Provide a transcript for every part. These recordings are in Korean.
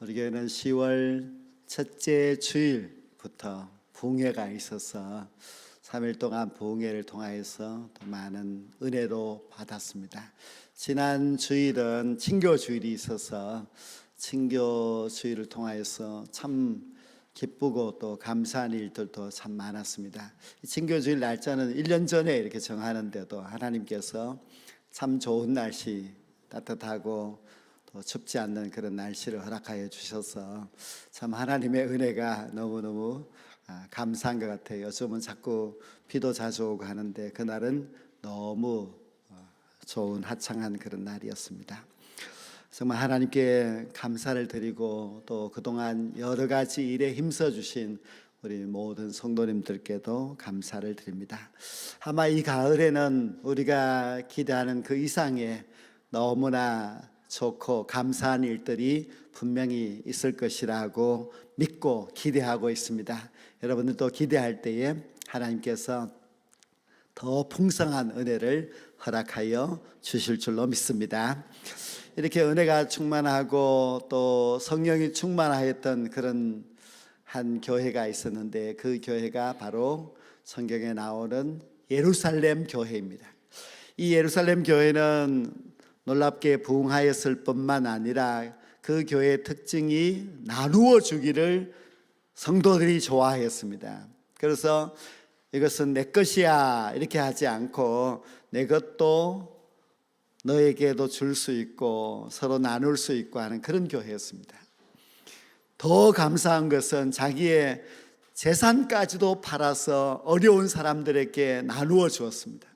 우리 교회는 10월 첫째 주일부터 부흥회가 있어서 3일 동안 부흥회를 통하여서 또 많은 은혜도 받았습니다. 지난 주일은 친교 주일이 있어서 친교 주일을 통하여서 참 기쁘고 또 감사한 일들도 참 많았습니다. 친교 주일 날짜는 1년 전에 이렇게 정하는데도 하나님께서 참 좋은 날씨, 따뜻하고 또 춥지 않는 그런 날씨를 허락하여 주셔서 참 하나님의 은혜가 너무너무 감사한 것 같아요. 요즘은 자꾸 비도 자주 오고 하는데 그날은 너무 좋은 화창한 그런 날이었습니다. 정말 하나님께 감사를 드리고 또 그동안 여러 가지 일에 힘써 주신 우리 모든 성도님들께도 감사를 드립니다. 아마 이 가을에는 우리가 기대하는 그 이상의 너무나 좋고 감사한 일들이 분명히 있을 것이라고 믿고 기대하고 있습니다. 여러분들도 기대할 때에 하나님께서 더 풍성한 은혜를 허락하여 주실 줄로 믿습니다. 이렇게 은혜가 충만하고 또 성령이 충만하였던 그런 한 교회가 있었는데 그 교회가 바로 성경에 나오는 예루살렘 교회입니다. 이 예루살렘 교회는 놀랍게 부흥하였을 뿐만 아니라 그 교회의 특징이 나누어 주기를 성도들이 좋아했습니다. 그래서 이것은 내 것이야 이렇게 하지 않고 내 것도 너에게도 줄 수 있고 서로 나눌 수 있고 하는 그런 교회였습니다. 더 감사한 것은 자기의 재산까지도 팔아서 어려운 사람들에게 나누어 주었습니다.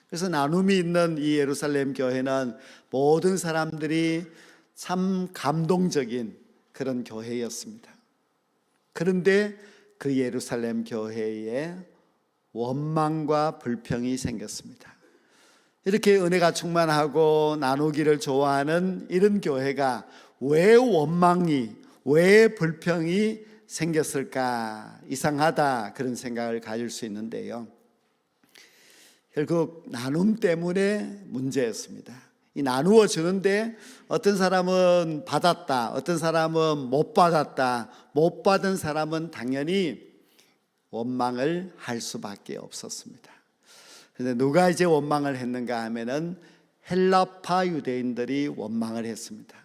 그래서 나눔이 있는 이 예루살렘 교회는 모든 사람들이 참 감동적인 그런 교회였습니다. 그런데 그 예루살렘 교회에 원망과 불평이 생겼습니다. 이렇게 은혜가 충만하고 나누기를 좋아하는 이런 교회가 왜 원망이, 왜 불평이 생겼을까? 이상하다 그런 생각을 가질 수 있는데요. 결국 나눔 때문에 문제였습니다. 이 나누어 주는데 어떤 사람은 받았다, 어떤 사람은 못 받았다. 못 받은 사람은 당연히 원망을 할 수밖에 없었습니다. 그런데 누가 이제 원망을 했는가 하면은 헬라파 유대인들이 원망을 했습니다.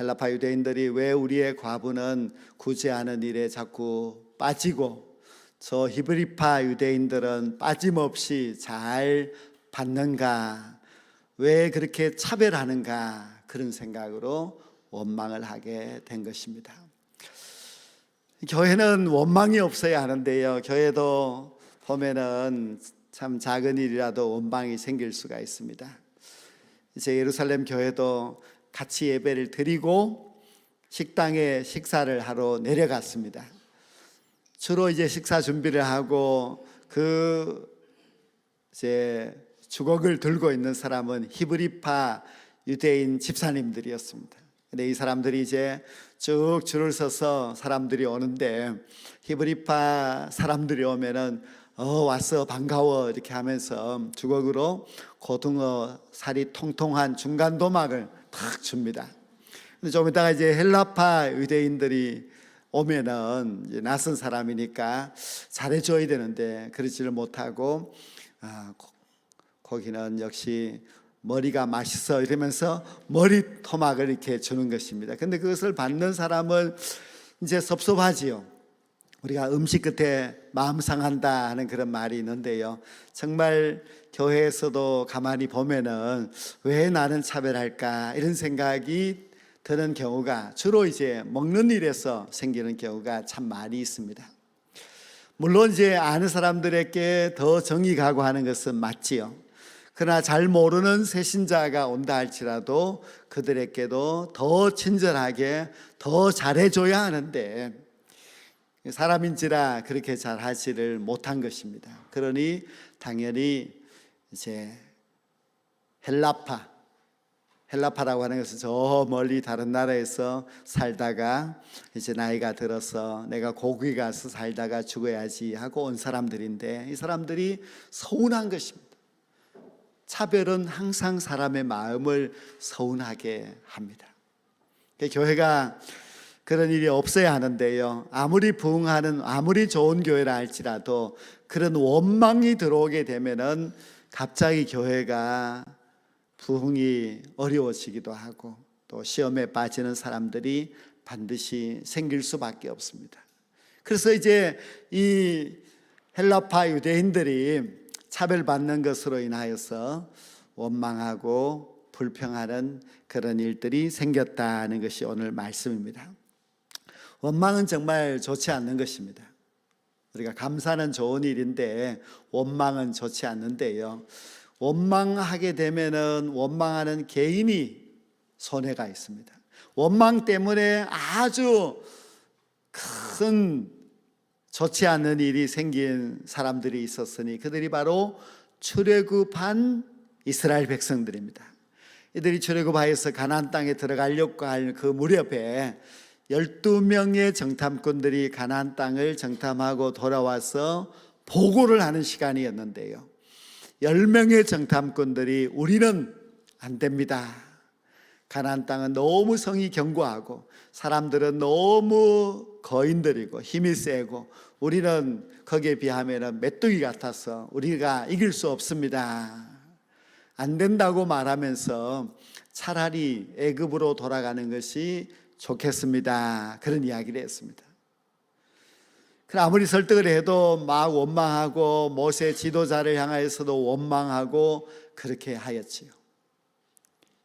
헬라파 유대인들이 왜 우리의 과부는 구제하는 일에 자꾸 빠지고 저 히브리파 유대인들은 빠짐없이 잘 받는가, 왜 그렇게 차별하는가, 그런 생각으로 원망을 하게 된 것입니다. 교회는 원망이 없어야 하는데요, 교회도 보면은 참 작은 일이라도 원망이 생길 수가 있습니다. 이제 예루살렘 교회도 같이 예배를 드리고 식당에 식사를 하러 내려갔습니다. 주로 이제 식사 준비를 하고 그 이제 주걱을 들고 있는 사람은 히브리파 유대인 집사님들이었습니다. 근데 이 사람들이 이제 쭉 줄을 서서 사람들이 오는데 히브리파 사람들이 오면은 왔어 반가워 이렇게 하면서 주걱으로 고등어 살이 통통한 중간 도막을 탁 줍니다. 근데 좀 이따가 이제 헬라파 유대인들이 오면은 이제 낯선 사람이니까 잘해줘야 되는데 그러지를 못하고 거기는 역시 머리가 맛있어 이러면서 머리 토막을 이렇게 주는 것입니다. 근데 그것을 받는 사람은 이제 섭섭하지요. 우리가 음식 끝에 마음 상한다 하는 그런 말이 있는데요, 정말 교회에서도 가만히 보면은 왜 나는 차별할까 이런 생각이 드는 경우가 주로 이제 먹는 일에서 생기는 경우가 참 많이 있습니다. 물론 이제 아는 사람들에게 더 정이 가고 하는 것은 맞지요. 그러나 잘 모르는 새신자가 온다 할지라도 그들에게도 더 친절하게 더 잘해줘야 하는데 사람인지라 그렇게 잘 하지를 못한 것입니다. 그러니 당연히 이제 헬라파라고 하는 것은 저 멀리 다른 나라에서 살다가 이제 나이가 들어서 내가 고국에 가서 살다가 죽어야지 하고 온 사람들인데 이 사람들이 서운한 것입니다. 차별은 항상 사람의 마음을 서운하게 합니다. 교회가 그런 일이 없어야 하는데요, 아무리 부흥하는 아무리 좋은 교회라 할지라도 그런 원망이 들어오게 되면은 갑자기 교회가 부흥이 어려워지기도 하고 또 시험에 빠지는 사람들이 반드시 생길 수밖에 없습니다. 그래서 이제 이 헬라파 유대인들이 차별받는 것으로 인하여서 원망하고 불평하는 그런 일들이 생겼다는 것이 오늘 말씀입니다. 원망은 정말 좋지 않는 것입니다. 우리가 감사는 좋은 일인데 원망은 좋지 않는데요, 원망하게 되면은 원망하는 개인이 손해가 있습니다. 원망 때문에 아주 큰 좋지 않는 일이 생긴 사람들이 있었으니 그들이 바로 출애굽한 이스라엘 백성들입니다. 이들이 출애굽하여서 가나안 땅에 들어가려고 할 그 무렵에 12명의 정탐꾼들이 가나안 땅을 정탐하고 돌아와서 보고를 하는 시간이었는데요, 10명의 정탐꾼들이 우리는 안 됩니다. 가나안 땅은 너무 성이 견고하고 사람들은 너무 거인들이고 힘이 세고 우리는 거기에 비하면 메뚜기 같아서 우리가 이길 수 없습니다. 안 된다고 말하면서 차라리 애굽으로 돌아가는 것이 좋겠습니다. 그런 이야기를 했습니다. 그러나 아무리 설득을 해도 막 원망하고 모세 지도자를 향하여서도 원망하고 그렇게 하였지요.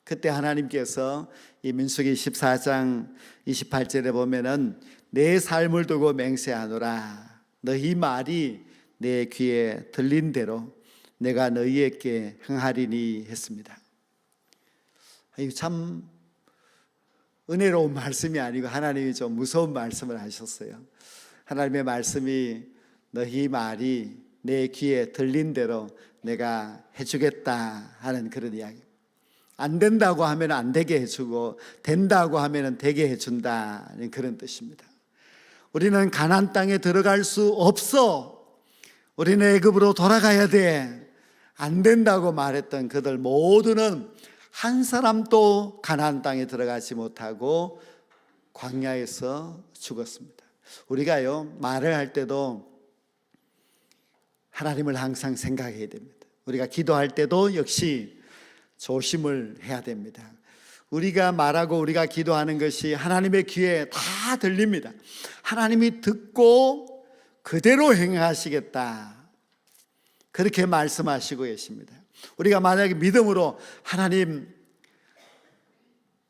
그때 하나님께서 이 민수기 14장 28절에 보면은 내 삶을 두고 맹세하노라, 너희 말이 내 귀에 들린 대로 내가 너희에게 행하리니 했습니다. 이거 참 은혜로운 말씀이 아니고 하나님이 좀 무서운 말씀을 하셨어요. 하나님의 말씀이 너희 말이 내 귀에 들린 대로 내가 해주겠다 하는 그런 이야기. 안 된다고 하면 안 되게 해주고 된다고 하면 되게 해준다는 그런 뜻입니다. 우리는 가나안 땅에 들어갈 수 없어. 우리는 애굽으로 돌아가야 돼. 안 된다고 말했던 그들 모두는 한 사람도 가나안 땅에 들어가지 못하고 광야에서 죽었습니다. 우리가요, 말을 할 때도 하나님을 항상 생각해야 됩니다. 우리가 기도할 때도 역시 조심을 해야 됩니다. 우리가 말하고 우리가 기도하는 것이 하나님의 귀에 다 들립니다. 하나님이 듣고 그대로 행하시겠다, 그렇게 말씀하시고 계십니다. 우리가 만약에 믿음으로 하나님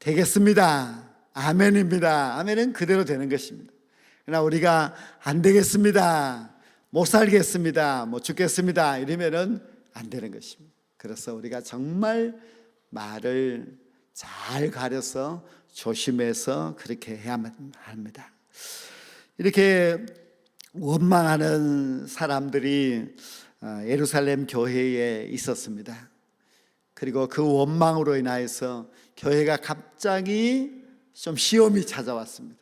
되겠습니다, 아멘입니다, 아멘은 그대로 되는 것입니다. 그러나 우리가 안 되겠습니다, 못 살겠습니다, 못 죽겠습니다 이러면은 안 되는 것입니다. 그래서 우리가 정말 말을 잘 가려서 조심해서 그렇게 해야만 합니다. 이렇게 원망하는 사람들이 예루살렘 교회에 있었습니다. 그리고 그 원망으로 인하여서 교회가 갑자기 좀 시험이 찾아왔습니다.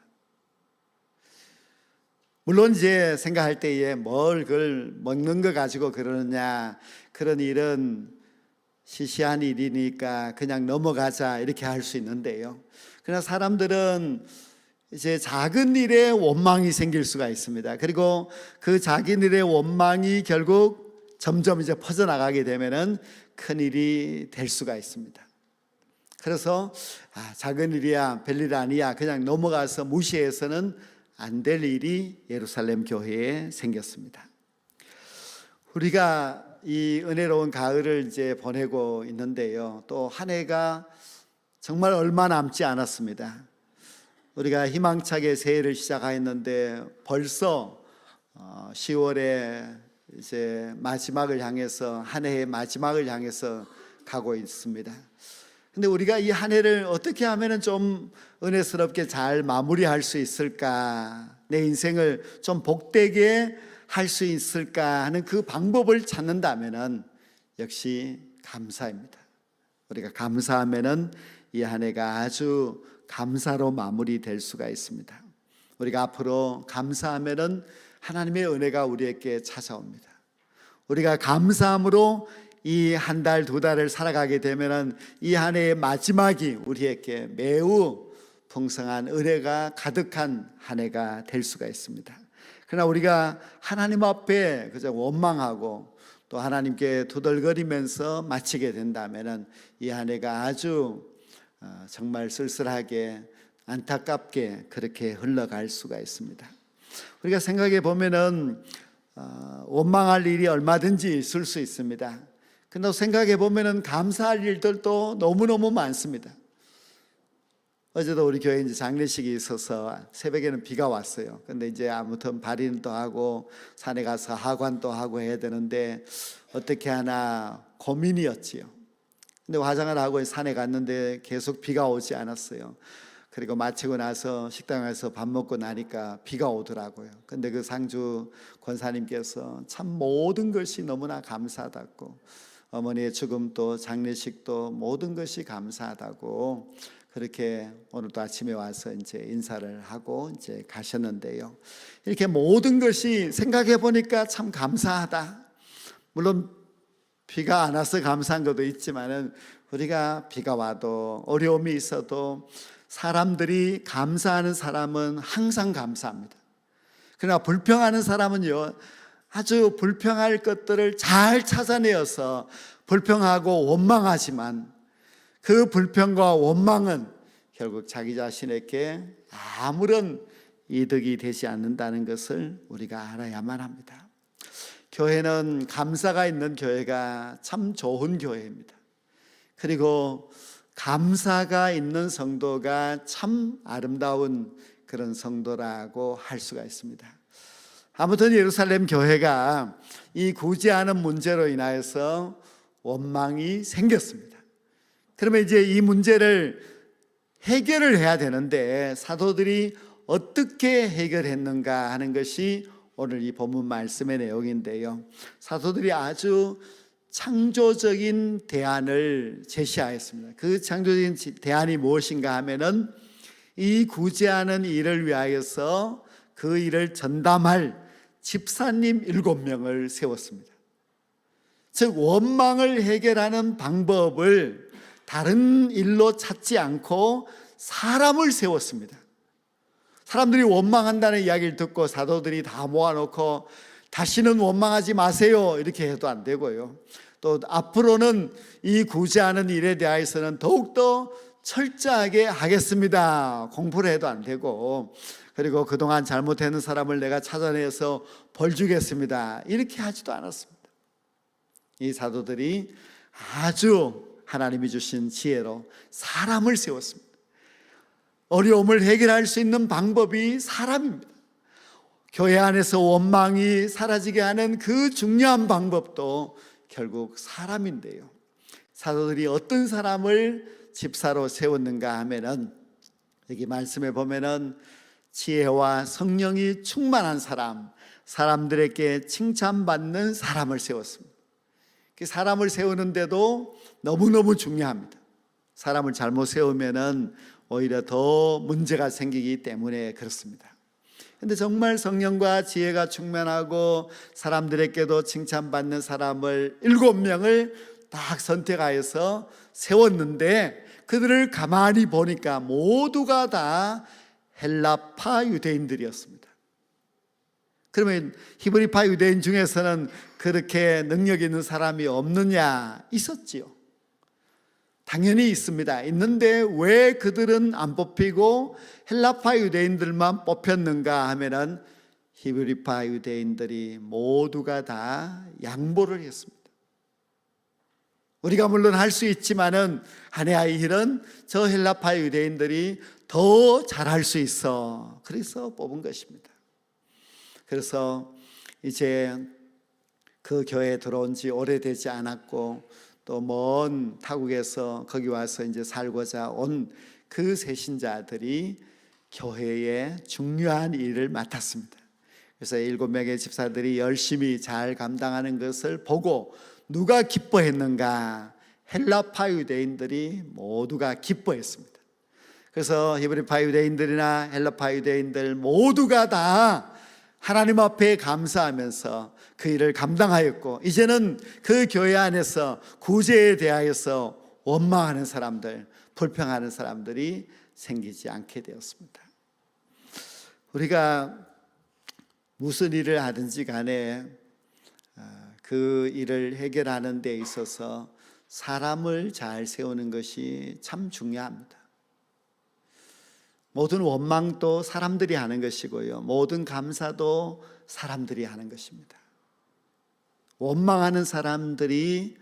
물론 이제 생각할 때에 뭘 그걸 먹는 거 가지고 그러느냐, 그런 일은 시시한 일이니까 그냥 넘어가자 이렇게 할 수 있는데요, 그러나 사람들은 이제 작은 일에 원망이 생길 수가 있습니다. 그리고 그 작은 일의 원망이 결국 점점 이제 퍼져나가게 되면은 큰 일이 될 수가 있습니다. 그래서 작은 일이야, 별일 아니야, 그냥 넘어가서 무시해서는 안 될 일이 예루살렘 교회에 생겼습니다. 우리가 이 은혜로운 가을을 이제 보내고 있는데요, 또 한 해가 정말 얼마 남지 않았습니다. 우리가 희망차게 새해를 시작하였는데 벌써 10월에 이제 마지막을 향해서, 한 해의 마지막을 향해서 가고 있습니다. 근데 우리가 이 한 해를 어떻게 하면 좀 은혜스럽게 잘 마무리할 수 있을까, 내 인생을 좀 복되게 할 수 있을까 하는 그 방법을 찾는다면은 역시 감사입니다. 우리가 감사하면은 이 한 해가 아주 감사로 마무리될 수가 있습니다. 우리가 앞으로 감사하면은 하나님의 은혜가 우리에게 찾아옵니다. 우리가 감사함으로 이 한 달, 두 달을 살아가게 되면은 이 한 해의 마지막이 우리에게 매우 풍성한 은혜가 가득한 한 해가 될 수가 있습니다. 그러나 우리가 하나님 앞에 그저 원망하고 또 하나님께 도덜거리면서 마치게 된다면 이 한 해가 아주 정말 쓸쓸하게 안타깝게 그렇게 흘러갈 수가 있습니다. 우리가 생각해 보면은 원망할 일이 얼마든지 있을 수 있습니다. 근데 생각해 보면은 감사할 일들도 너무너무 많습니다. 어제도 우리 교회에 이제 장례식이 있어서 새벽에는 비가 왔어요. 근데 이제 아무튼 발인도 하고 산에 가서 하관도 하고 해야 되는데 어떻게 하나 고민이었지요. 근데 화장을 하고 산에 갔는데 계속 비가 오지 않았어요. 그리고 마치고 나서 식당에서 밥 먹고 나니까 비가 오더라고요. 근데 그 상주 권사님께서 참 모든 것이 너무나 감사하다고, 어머니의 죽음도 장례식도 모든 것이 감사하다고 그렇게 오늘도 아침에 와서 이제 인사를 하고 이제 가셨는데요. 이렇게 모든 것이 생각해 보니까 참 감사하다. 물론 비가 안 와서 감사한 것도 있지만은 우리가 비가 와도 어려움이 있어도 사람들이 감사하는 사람은 항상 감사합니다. 그러나 불평하는 사람은요, 아주 불평할 것들을 잘 찾아내어서 불평하고 원망하지만 그 불평과 원망은 결국 자기 자신에게 아무런 이득이 되지 않는다는 것을 우리가 알아야만 합니다. 교회는 감사가 있는 교회가 참 좋은 교회입니다. 그리고 감사가 있는 성도가 참 아름다운 그런 성도라고 할 수가 있습니다. 아무튼 예루살렘 교회가 이 구제하는 문제로 인하여서 원망이 생겼습니다. 그러면 이제 이 문제를 해결을 해야 되는데 사도들이 어떻게 해결했는가 하는 것이 오늘 이 본문 말씀의 내용인데요. 사도들이 아주 창조적인 대안을 제시하였습니다. 그 창조적인 대안이 무엇인가 하면은 이 구제하는 일을 위하여서 그 일을 전담할 집사님 7명을 세웠습니다. 즉 원망을 해결하는 방법을 다른 일로 찾지 않고 사람을 세웠습니다. 사람들이 원망한다는 이야기를 듣고 사도들이 다 모아놓고 다시는 원망하지 마세요 이렇게 해도 안 되고요. 또 앞으로는 이 구제하는 일에 대해서는 더욱더 철저하게 하겠습니다 공포를 해도 안 되고, 그리고 그동안 잘못했는 사람을 내가 찾아내서 벌 주겠습니다 이렇게 하지도 않았습니다. 이 사도들이 아주 하나님이 주신 지혜로 사람을 세웠습니다. 어려움을 해결할 수 있는 방법이 사람입니다. 교회 안에서 원망이 사라지게 하는 그 중요한 방법도 결국 사람인데요. 사도들이 어떤 사람을 집사로 세웠는가 하면은 여기 말씀에 보면은 지혜와 성령이 충만한 사람, 사람들에게 칭찬받는 사람을 세웠습니다. 그 사람을 세우는데도 너무너무 중요합니다. 사람을 잘못 세우면은 오히려 더 문제가 생기기 때문에 그렇습니다. 그런데 정말 성령과 지혜가 충만하고 사람들에게도 칭찬받는 사람을 7명을 딱 선택하여서 세웠는데 그들을 가만히 보니까 모두가 다 헬라파 유대인들이었습니다. 그러면 히브리파 유대인 중에서는 그렇게 능력 있는 사람이 없느냐? 있었지요. 당연히 있습니다. 있는데 왜 그들은 안 뽑히고 헬라파 유대인들만 뽑혔는가 하면은 히브리파 유대인들이 모두가 다 양보를 했습니다. 우리가 물론 할 수 있지만은 아니야, 이 일은 저 헬라파 유대인들이 더 잘할 수 있어. 그래서 뽑은 것입니다. 그래서 이제 그 교회에 들어온 지 오래되지 않았고 또 먼 타국에서 거기 와서 이제 살고자 온 그 새신자들이 교회의 중요한 일을 맡았습니다. 그래서 7명의 집사들이 열심히 잘 감당하는 것을 보고 누가 기뻐했는가? 헬라파 유대인들이 모두가 기뻐했습니다. 그래서 히브리파 유대인들이나 헬라파 유대인들 모두가 다 하나님 앞에 감사하면서 그 일을 감당하였고, 이제는 그 교회 안에서 구제에 대하여서 원망하는 사람들, 불평하는 사람들이 생기지 않게 되었습니다. 우리가 무슨 일을 하든지 간에 그 일을 해결하는 데 있어서 사람을 잘 세우는 것이 참 중요합니다. 모든 원망도 사람들이 하는 것이고요, 모든 감사도 사람들이 하는 것입니다. 원망하는 사람들이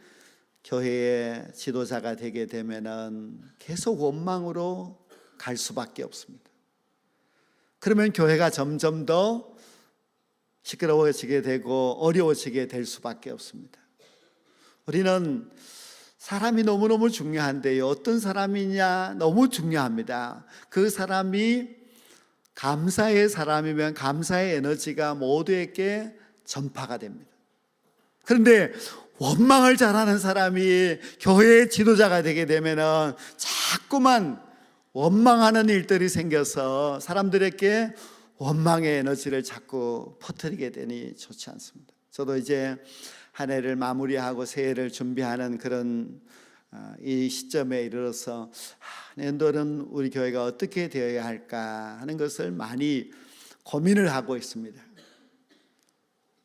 교회의 지도자가 되게 되면은 계속 원망으로 갈 수밖에 없습니다. 그러면 교회가 점점 더 시끄러워지게 되고 어려워지게 될 수밖에 없습니다. 우리는 사람이 너무너무 중요한데요, 어떤 사람이냐 너무 중요합니다. 그 사람이 감사의 사람이면 감사의 에너지가 모두에게 전파가 됩니다. 그런데 원망을 잘하는 사람이 교회의 지도자가 되게 되면은 자꾸만 원망하는 일들이 생겨서 사람들에게 원망의 에너지를 자꾸 퍼뜨리게 되니 좋지 않습니다. 저도 이제 한 해를 마무리하고 새해를 준비하는 그런 이 시점에 이르러서 내년도는 우리 교회가 어떻게 되어야 할까 하는 것을 많이 고민을 하고 있습니다.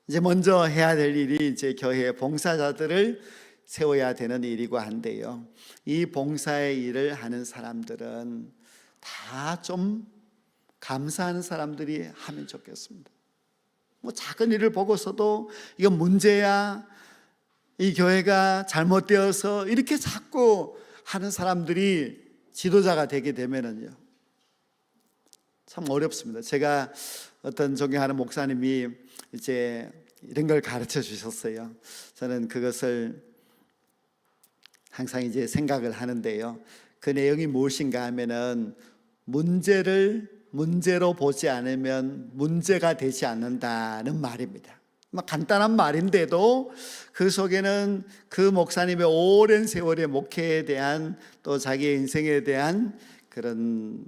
이제 먼저 해야 될 일이 이제 교회의 봉사자들을 세워야 되는 일이고 한데요, 이 봉사의 일을 하는 사람들은 다 좀 감사하는 사람들이 하면 좋겠습니다. 뭐 작은 일을 보고서도 이건 문제야, 이 교회가 잘못되어서 이렇게 자꾸 하는 사람들이 지도자가 되게 되면은요 참 어렵습니다. 제가 어떤 존경하는 목사님이 이제 이런 걸 가르쳐 주셨어요. 저는 그것을 항상 이제 생각을 하는데요, 그 내용이 무엇인가 하면은 문제를 문제로 보지 않으면 문제가 되지 않는다는 말입니다. 간단한 말인데도 그 속에는 그 목사님의 오랜 세월의 목회에 대한 또 자기의 인생에 대한 그런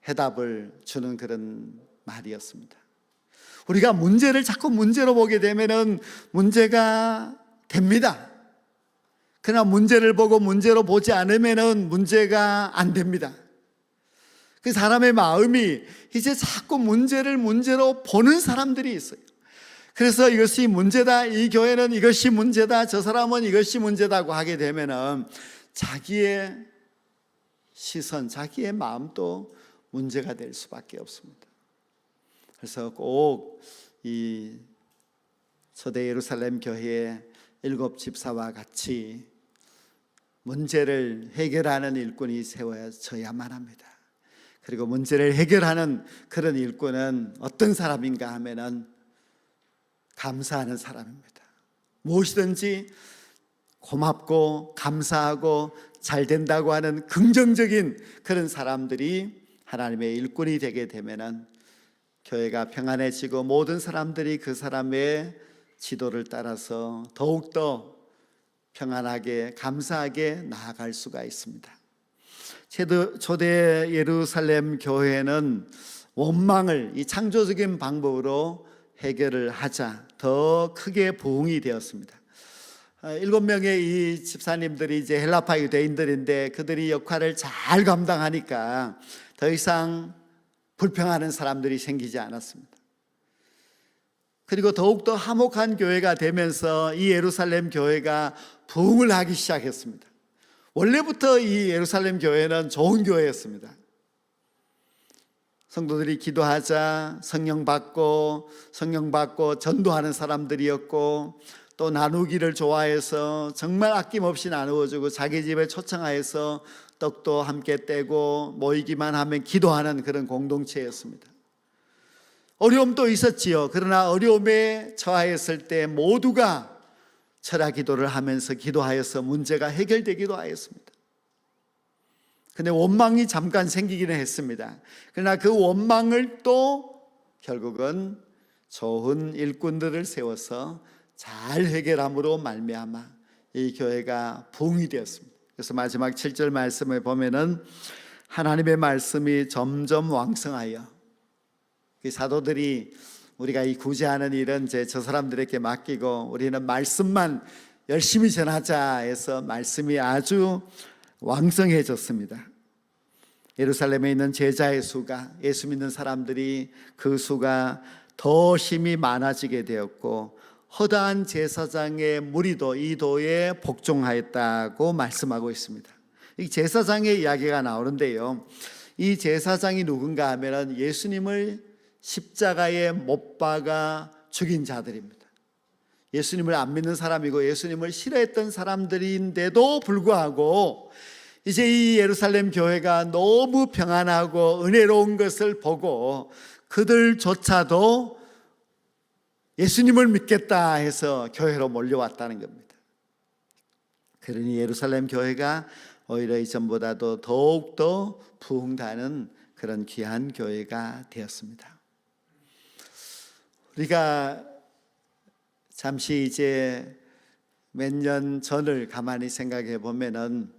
해답을 주는 그런 말이었습니다. 우리가 문제를 자꾸 문제로 보게 되면은 문제가 됩니다. 그러나 문제를 보고 문제로 보지 않으면은 문제가 안 됩니다. 그 사람의 마음이 이제 자꾸 문제를 문제로 보는 사람들이 있어요. 그래서 이것이 문제다, 이 교회는 이것이 문제다, 저 사람은 이것이 문제다고 하게 되면은 자기의 시선, 자기의 마음도 문제가 될 수밖에 없습니다. 그래서 꼭 이 초대 예루살렘 교회의 7 집사와 같이 문제를 해결하는 일꾼이 세워져야만 합니다. 그리고 문제를 해결하는 그런 일꾼은 어떤 사람인가 하면은 감사하는 사람입니다. 무엇이든지 고맙고 감사하고 잘 된다고 하는 긍정적인 그런 사람들이 하나님의 일꾼이 되게 되면은 교회가 평안해지고 모든 사람들이 그 사람의 지도를 따라서 더욱더 평안하게 감사하게 나아갈 수가 있습니다. 초대 예루살렘 교회는 원망을 이 창조적인 방법으로 해결을 하자 더 크게 부흥이 되었습니다. 7명의 이 집사님들이 이제 헬라파 유대인들인데 그들이 역할을 잘 감당하니까 더 이상 불평하는 사람들이 생기지 않았습니다. 그리고 더욱더 화목한 교회가 되면서 이 예루살렘 교회가 부흥을 하기 시작했습니다. 원래부터 이 예루살렘 교회는 좋은 교회였습니다. 성도들이 기도하자 성령 받고 전도하는 사람들이었고, 또 나누기를 좋아해서 정말 아낌없이 나누어주고 자기 집에 초청하여서 떡도 함께 떼고 모이기만 하면 기도하는 그런 공동체였습니다. 어려움도 있었지요. 그러나 어려움에 처하였을 때 모두가 철야 기도를 하면서 기도하여서 문제가 해결되기도 하였습니다. 근데 원망이 잠깐 생기기는 했습니다. 그러나 그 원망을 또 결국은 좋은 일꾼들을 세워서 잘 해결함으로 말미암아 이 교회가 부흥이 되었습니다. 그래서 마지막 7절 말씀을 보면은 하나님의 말씀이 점점 왕성하여, 그 사도들이 우리가 이 구제하는 일은 이제 저 사람들에게 맡기고 우리는 말씀만 열심히 전하자 해서 말씀이 아주 왕성해졌습니다. 예루살렘에 있는 제자의 수가, 예수 믿는 사람들이 그 수가 더 힘이 많아지게 되었고 허다한 제사장의 무리도 이 도에 복종하였다고 말씀하고 있습니다. 이 제사장의 이야기가 나오는데요, 이 제사장이 누군가 하면 예수님을 십자가에 못 박아 죽인 자들입니다. 예수님을 안 믿는 사람이고 예수님을 싫어했던 사람들인데도 불구하고 이제 이 예루살렘 교회가 너무 평안하고 은혜로운 것을 보고 그들조차도 예수님을 믿겠다 해서 교회로 몰려왔다는 겁니다. 그러니 예루살렘 교회가 오히려 이전보다도 더욱더 부흥하는 그런 귀한 교회가 되었습니다. 우리가 잠시 이제 몇 년 전을 가만히 생각해 보면은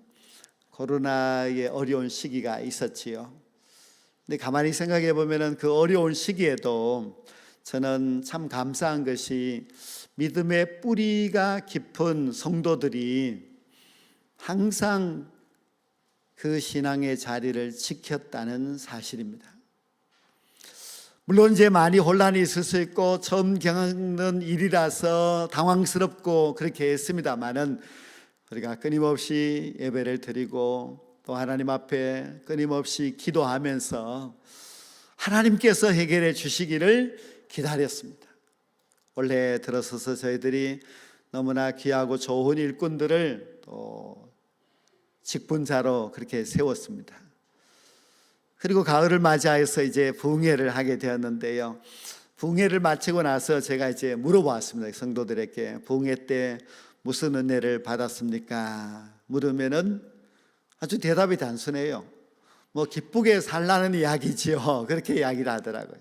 코로나의 어려운 시기가 있었지요. 근데 가만히 생각해 보면은 그 어려운 시기에도 저는 참 감사한 것이 믿음의 뿌리가 깊은 성도들이 항상 그 신앙의 자리를 지켰다는 사실입니다. 물론 이제 많이 혼란이 있을 수 있고 처음 겪는 일이라서 당황스럽고 그렇게 했습니다마는 우리가 끊임없이 예배를 드리고 또 하나님 앞에 끊임없이 기도하면서 하나님께서 해결해 주시기를 기다렸습니다. 올해 들어서서 저희들이 너무나 귀하고 좋은 일꾼들을 또 직분자로 그렇게 세웠습니다. 그리고 가을을 맞이해서 이제 부흥회를 하게 되었는데요, 부흥회를 마치고 나서 제가 이제 물어보았습니다. 성도들에게 부흥회 때 무슨 은혜를 받았습니까? 물으면은 아주 대답이 단순해요. 뭐 기쁘게 살라는 이야기지요. 그렇게 이야기를 하더라고요.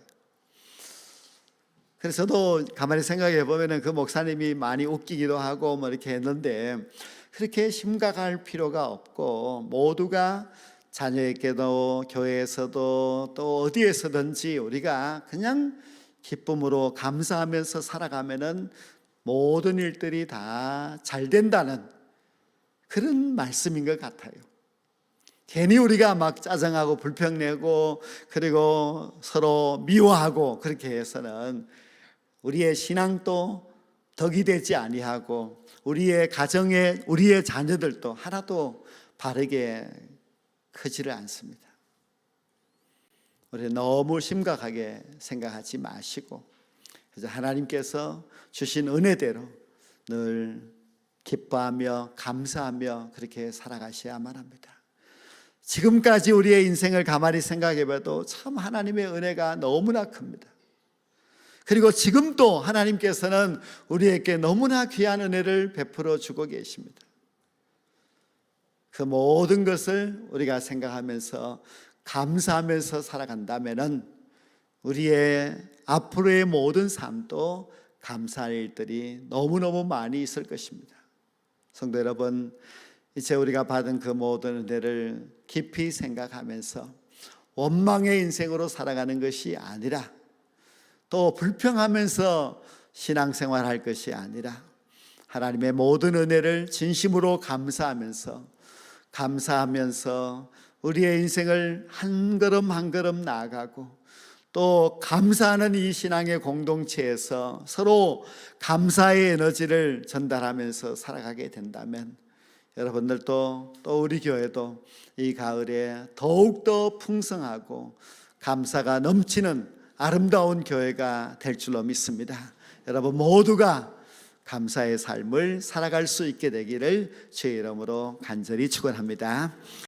그래서 저도 가만히 생각해 보면은 그 목사님이 많이 웃기기도 하고 뭐 이렇게 했는데 그렇게 심각할 필요가 없고 모두가 자녀에게도 교회에서도 또 어디에서든지 우리가 그냥 기쁨으로 감사하면서 살아가면은 모든 일들이 다 잘 된다는 그런 말씀인 것 같아요. 괜히 우리가 막 짜증하고 불평내고 그리고 서로 미워하고 그렇게 해서는 우리의 신앙도 덕이 되지 아니하고 우리의 가정에 우리의 자녀들도 하나도 바르게 크지를 않습니다. 우리 너무 심각하게 생각하지 마시고 그래서 하나님께서 주신 은혜대로 늘 기뻐하며 감사하며 그렇게 살아가셔야만 합니다. 지금까지 우리의 인생을 가만히 생각해 봐도 참 하나님의 은혜가 너무나 큽니다. 그리고 지금도 하나님께서는 우리에게 너무나 귀한 은혜를 베풀어 주고 계십니다. 그 모든 것을 우리가 생각하면서 감사하면서 살아간다면은 우리의 앞으로의 모든 삶도 감사할 일들이 너무너무 많이 있을 것입니다. 성도 여러분, 이제 우리가 받은 그 모든 은혜를 깊이 생각하면서 원망의 인생으로 살아가는 것이 아니라 또 불평하면서 신앙생활할 것이 아니라 하나님의 모든 은혜를 진심으로 감사하면서 우리의 인생을 한 걸음 한 걸음 나아가고 또 감사하는 이 신앙의 공동체에서 서로 감사의 에너지를 전달하면서 살아가게 된다면 여러분들도 또 우리 교회도 이 가을에 더욱더 풍성하고 감사가 넘치는 아름다운 교회가 될 줄로 믿습니다. 여러분 모두가 감사의 삶을 살아갈 수 있게 되기를 주의 이름으로 간절히 축원합니다.